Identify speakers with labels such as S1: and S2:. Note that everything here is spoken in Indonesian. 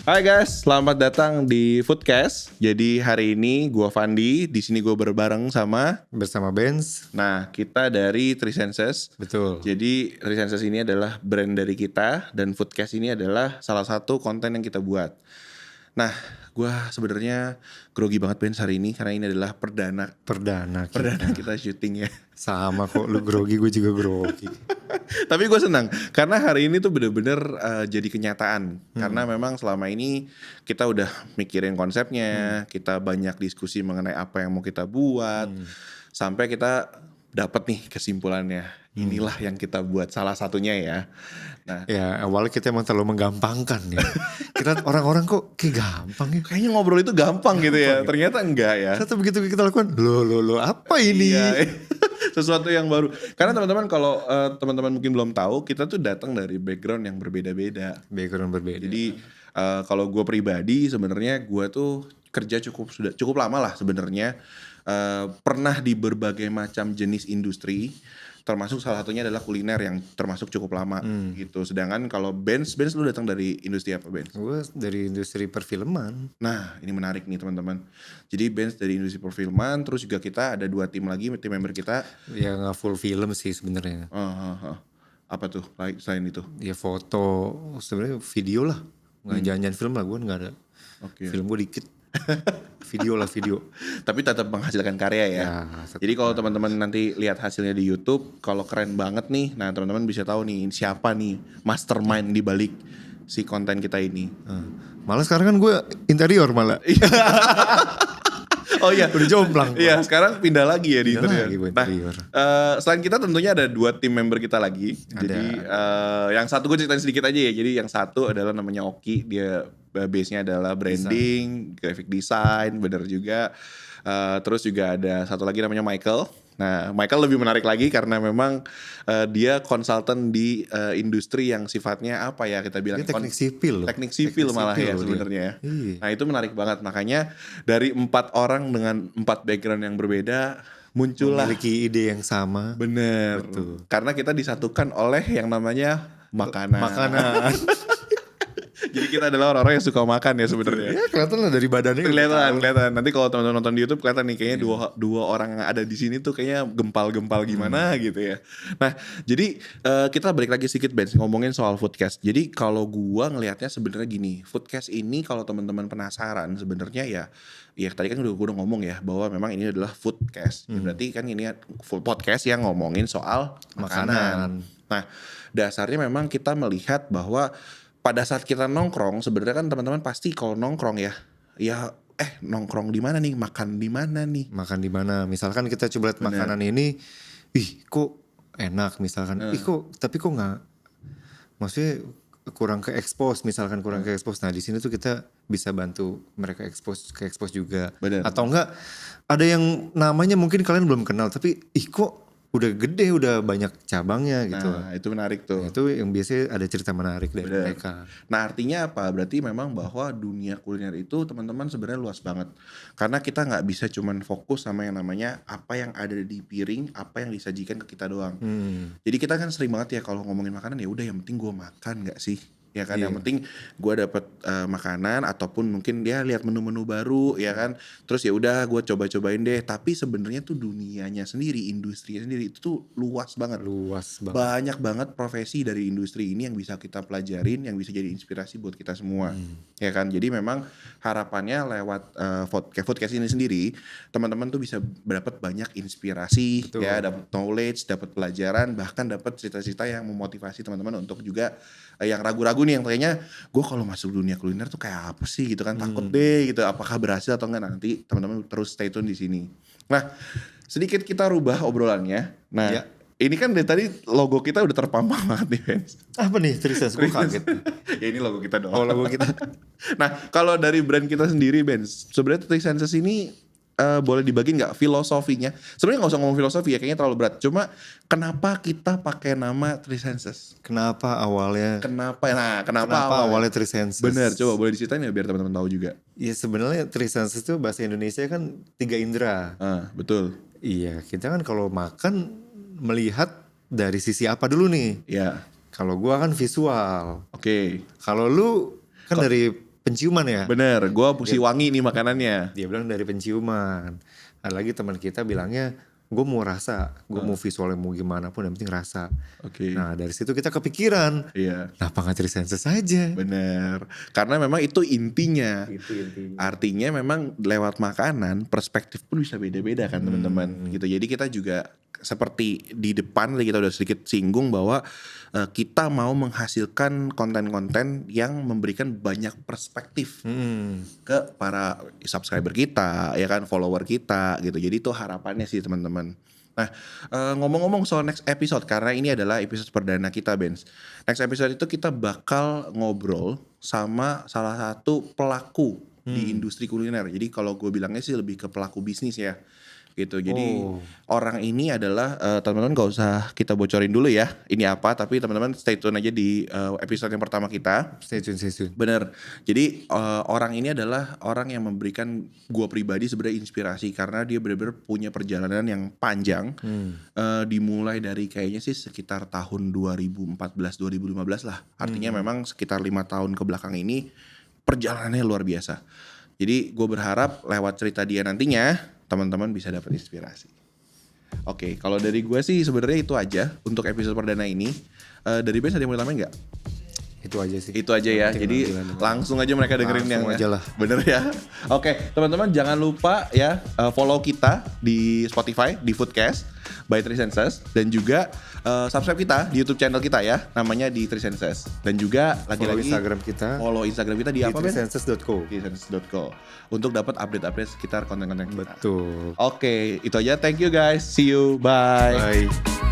S1: Hai guys, selamat datang di Foodcast. Jadi hari ini gua Fandi, di sini gua berbareng
S2: bersama Benz.
S1: Nah, kita dari Three Senses.
S2: Betul.
S1: Jadi Three Senses ini adalah brand dari kita dan Foodcast ini adalah salah satu konten yang kita buat. Nah, gua sebenarnya grogi banget Benz hari ini karena ini adalah perdana kita syuting ya.
S2: Sama kok, lu grogi, gue juga grogi.
S1: Tapi gue senang karena hari ini tuh bener-bener jadi kenyataan. Karena memang selama ini kita udah mikirin konsepnya, kita banyak diskusi mengenai apa yang mau kita buat, sampai kita dapat nih kesimpulannya. Inilah yang kita buat salah satunya ya. Nah,
S2: Ya awalnya kita emang terlalu menggampangkan ya. Kita orang-orang kok kayak gampang ya.
S1: kayaknya ngobrol itu gampang gitu ya. Ternyata enggak ya.
S2: Ternyata begitu kita lakukan, lo apa ini?
S1: Iya, sesuatu yang baru. Karena teman-teman kalau teman-teman mungkin belum tahu, kita tuh datang dari background yang berbeda-beda.
S2: Background berbeda.
S1: Jadi kalau gue pribadi sebenarnya gue tuh kerja cukup lama lah sebenarnya. Pernah di berbagai macam jenis industri, termasuk salah satunya adalah kuliner yang termasuk cukup lama gitu. Sedangkan kalau Benz lu datang dari industri apa Benz?
S2: Gue dari industri perfilman.
S1: Nah ini menarik nih teman-teman. Jadi Benz dari industri perfilman, terus juga kita ada 2 tim lagi, tim member kita.
S2: Ya gak full film sih sebenarnya.
S1: Apa tuh selain itu?
S2: Ya foto, sebenarnya video lah. Nggak jangan film lah, gue nggak ada.
S1: Oke.
S2: Film gue dikit. Video.
S1: Tapi tetap menghasilkan karya ya. Jadi kalau teman-teman nanti lihat hasilnya di YouTube, kalau keren banget nih, nah teman-teman bisa tahu nih siapa nih mastermind di balik si konten kita ini.
S2: Malah sekarang kan gue interior malah.
S1: Oh iya,
S2: Udah jomplang.
S1: Iya, sekarang pindah lagi ya di
S2: Pindah
S1: interior.
S2: lagi gue
S1: Nah,
S2: interior.
S1: selain kita tentunya ada 2 tim member kita lagi. Jadi yang satu gue ceritain sedikit aja ya. Jadi yang satu adalah namanya Oki, dia base-nya adalah branding, graphic design, bener juga. Terus juga ada satu lagi namanya Michael. Nah, Michael lebih menarik lagi karena memang dia konsultan di industri yang sifatnya apa ya kita bilang
S2: Dia teknik sipil loh.
S1: teknik sipil malah ya sebenarnya. Nah, itu menarik banget. Makanya dari 4 orang dengan 4 background yang berbeda muncullah
S2: Memiliki ide yang sama.
S1: bener. Karena kita disatukan oleh yang namanya makanan. Jadi kita adalah orang-orang yang suka makan ya sebenarnya.
S2: Ya kelihatan lah dari badannya.
S1: Kelihatan. Nanti kalau teman-teman nonton di YouTube kelihatan nih kayaknya dua orang yang ada di sini tuh kayaknya gempal-gempal gimana gitu ya. Nah, jadi kita balik lagi sedikit Ben ngomongin soal Foodcast. Jadi kalau gua ngelihatnya sebenarnya gini, Foodcast ini kalau teman-teman penasaran sebenarnya ya tadi kan gua udah ngomong ya bahwa memang ini adalah Foodcast. Ya, berarti kan ini full podcast yang ngomongin soal makanan. Nah, dasarnya memang kita melihat bahwa pada saat kita nongkrong sebenarnya kan teman-teman pasti kalau nongkrong ya nongkrong di mana nih, makan di mana nih.
S2: Makan di mana? Misalkan kita coba lihat makanan ini, kok enak misalkan. Tapi kok nggak, maksudnya kurang ke expose misalkan kurang ke expose. Nah di sini tuh kita bisa bantu mereka ke expose juga.
S1: Bener.
S2: Atau enggak ada yang namanya mungkin kalian belum kenal tapi kok udah gede, udah banyak cabangnya gitu.
S1: Nah itu menarik tuh.
S2: Itu yang biasanya ada cerita menarik dari mereka.
S1: Nah artinya apa? Berarti memang bahwa dunia kuliner itu teman-teman sebenarnya luas banget. Karena kita nggak bisa cuman fokus sama yang namanya apa yang ada di piring, apa yang disajikan ke kita doang. Jadi kita kan sering banget ya kalau ngomongin makanan ya udah yang penting gue makan nggak sih? Ya kan yang penting gue dapet makanan ataupun mungkin dia lihat menu-menu baru ya kan, terus ya udah gue coba-cobain deh. Tapi sebenarnya tuh dunianya sendiri, industrinya sendiri itu tuh luas banget, banyak banget profesi dari industri ini yang bisa kita pelajarin, yang bisa jadi inspirasi buat kita semua ya kan. Jadi memang harapannya lewat podcast ini sendiri teman-teman tuh bisa dapat banyak inspirasi. Betul. Ya, dapat knowledge, dapat pelajaran, bahkan dapat cerita-cerita yang memotivasi teman-teman untuk juga yang ragu-ragu nih, yang kayaknya gue kalau masuk dunia kuliner tuh kayak apa sih gitu kan, takut deh gitu, apakah berhasil atau enggak. Nanti teman-teman terus stay tune di sini. Nah, sedikit kita rubah obrolannya. Nah, ini kan dari tadi logo kita udah terpampang banget nih Ben.
S2: Apa nih Three Senses? Gue kaget.
S1: Ya ini logo kita doang.
S2: Oh logo kita.
S1: Nah, kalau dari brand kita sendiri Ben, sebenarnya Three Senses ini boleh dibagi nggak filosofinya? Sebenarnya nggak usah ngomong filosofi ya, kayaknya terlalu berat. Cuma kenapa kita pakai nama Three Senses?
S2: Kenapa awalnya
S1: awalnya
S2: Three Senses?
S1: Bener, coba boleh diceritain ya biar teman-teman tahu juga.
S2: Ya sebenarnya Three Senses itu bahasa Indonesia kan 3 indera.
S1: Betul.
S2: Iya, kita kan kalau makan melihat dari sisi apa dulu nih?
S1: Iya.
S2: Kalau gua kan visual.
S1: Oke.
S2: Kalau lu kan dari penciuman ya.
S1: Bener, gue mesti wangi nih makanannya.
S2: Dia bilang dari penciuman. Ada lagi teman kita bilangnya gue mau rasa, gue mau visualnya mau gimana pun yang penting rasa.
S1: Oke.
S2: Nah dari situ kita kepikiran,
S1: Iya.
S2: kenapa nggak Three Senses aja?
S1: Bener, karena memang itu intinya.
S2: Itu intinya.
S1: Artinya memang lewat makanan perspektif pun bisa beda-beda kan teman-teman gitu. Jadi kita juga seperti di depan tadi kita udah sedikit singgung bahwa kita mau menghasilkan konten-konten yang memberikan banyak perspektif ke para subscriber kita, ya kan, follower kita gitu. Jadi itu harapannya sih teman-teman. Nah, ngomong-ngomong soal next episode, karena ini adalah episode perdana kita, Benz. Next episode itu kita bakal ngobrol sama salah satu pelaku di industri kuliner. Jadi kalau gue bilangnya sih lebih ke pelaku bisnis ya. Gitu. Jadi orang ini adalah teman-teman gak usah kita bocorin dulu ya ini apa, tapi teman-teman stay tune aja di episode yang pertama kita.
S2: Stay tune.
S1: Bener. Jadi orang ini adalah orang yang memberikan gua pribadi sebenarnya inspirasi karena dia benar-benar punya perjalanan yang panjang. Dimulai dari kayaknya sih sekitar tahun 2014-2015 lah. Artinya memang sekitar 5 tahun ke belakang ini perjalanannya luar biasa. Jadi gue berharap lewat cerita dia nantinya teman-teman bisa dapat inspirasi. Oke, kalau dari gue sih sebenarnya itu aja untuk episode perdana ini. Dari Ben ada yang mau tambahin nggak?
S2: Itu aja sih.
S1: Itu aja ya. Jadi langsung aja mereka dengerin
S2: langsung
S1: yang
S2: aja lah.
S1: Bener ya. Oke, teman-teman jangan lupa ya follow kita di Spotify di Foodcast by Three Senses dan juga subscribe kita di YouTube channel kita ya, namanya di Three Senses. Dan juga lagi-lagi follow Instagram kita di apa, Ben?
S2: threesenses.co.
S1: threesenses.co untuk dapat update-update sekitar konten-konten kita.
S2: Betul.
S1: Oke, itu aja. Thank you guys. See you. Bye.
S2: Bye.